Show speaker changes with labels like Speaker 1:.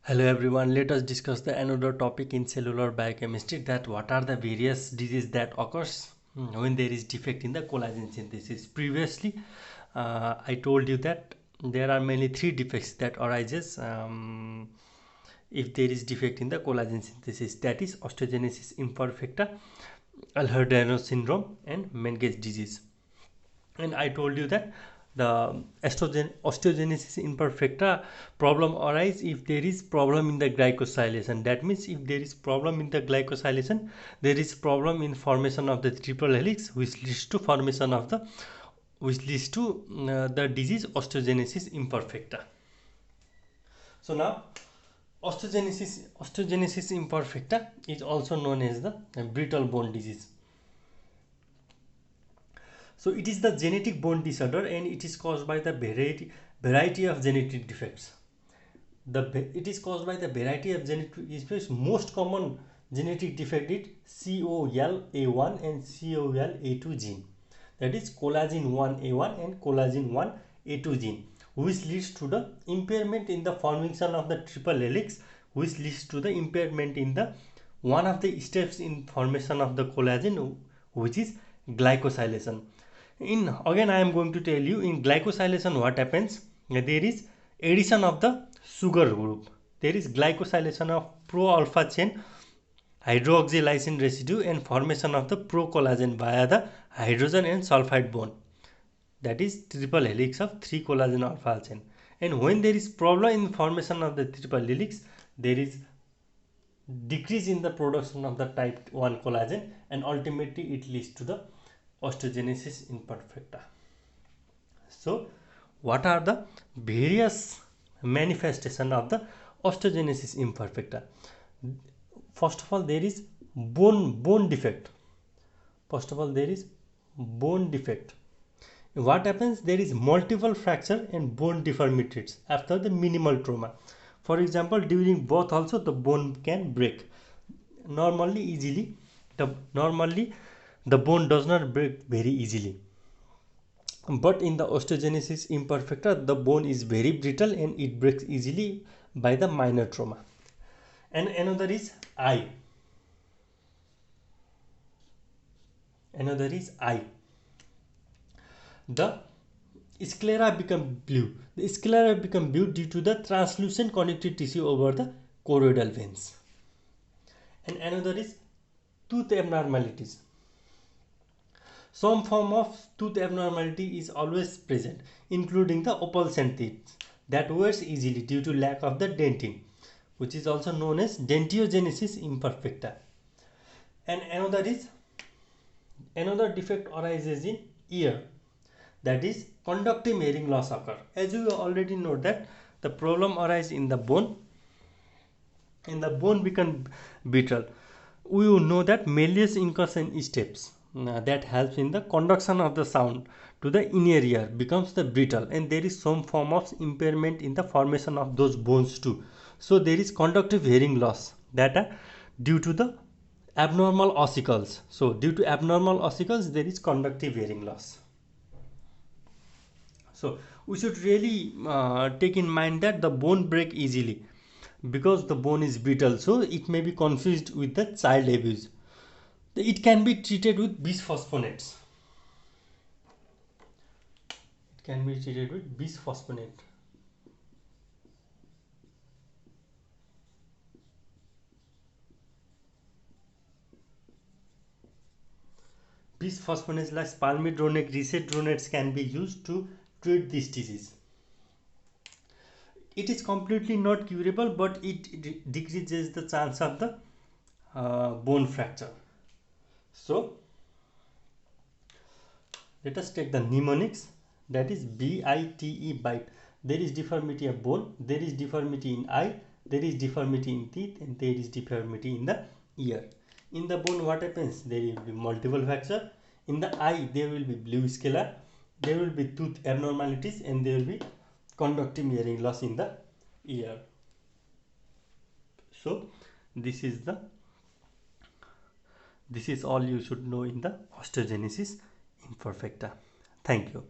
Speaker 1: Hello everyone, let us discuss the another topic in cellular biochemistry, that what are the various diseases that occurs when there is defect in the collagen synthesis. Previously I told you that there are mainly three defects that arises if there is defect in the collagen synthesis, that is osteogenesis imperfecta, Ehlers-Danlos syndrome and Menkes disease. And I told you that the osteogenesis imperfecta problem arise if there is problem in the glycosylation. That means if there is problem in the glycosylation, there is problem in formation of the triple helix, which leads to the disease osteogenesis imperfecta. So now osteogenesis imperfecta is also known as the brittle bone disease. So it is the genetic bone disorder and it is caused by the variety of genetic defects. It is caused by the variety of genetic defects. Most common genetic defect is COL-A1 and COL-A2 gene. That is collagen 1A1 and collagen 1A2 gene, which leads to the impairment in the formation of the triple helix, which leads to the impairment in the one of the steps in formation of the collagen, which is glycosylation. Again I am going to tell you, in glycosylation what happens, there is addition of the sugar group, there is glycosylation of pro alpha chain hydroxylysine residue and formation of the pro collagen via the hydrogen and sulfide bond, that is triple helix of 3 collagen alpha chain. And when there is problem in formation of the triple helix, there is decrease in the production of the type 1 collagen and ultimately it leads to the osteogenesis imperfecta. So what are the various manifestation of the osteogenesis imperfecta? First of all, there is bone defect. What happens? There is multiple fracture and bone deformities after the minimal trauma. For example, during birth also the bone can break. Normally the bone does not break very easily, but in the osteogenesis imperfecta the bone is very brittle and it breaks easily by the minor trauma. And another is eye. The sclera become blue. The sclera become blue due to the translucent connective tissue over the choroidal veins. And another is tooth abnormalities. Some form of tooth abnormality is always present, including the opal-cent teeth that wears easily due to lack of the dentin, which is also known as dentiogenesis imperfecta. And another defect arises in ear, that is conductive hearing loss occur. As you already know that the problem arises in the bone, and the bone become brittle. We will know that Malleus incursion steps that helps in the conduction of the sound to the inner ear becomes the brittle, and there is some form of impairment in the formation of those bones too. So there is conductive hearing loss that are due to the abnormal ossicles. So due to abnormal ossicles there is conductive hearing loss. So we should really take in mind that the bone break easily because the bone is brittle, so it may be confused with the child abuse. It can be treated with bisphosphonates. Bisphosphonates like palmidronate, risedronates can be used to treat this disease. It is completely not curable, but it decreases the chance of the bone fracture. So let us take the mnemonics, that is BITE, bite. There is deformity of bone, there is deformity in eye, there is deformity in teeth, and there is deformity in the ear. In the bone what happens? There will be multiple fracture. In the eye there will be blue sclera, there will be tooth abnormalities, and there will be conductive hearing loss in the ear. So this is all you should know in the osteogenesis imperfecta. Thank you.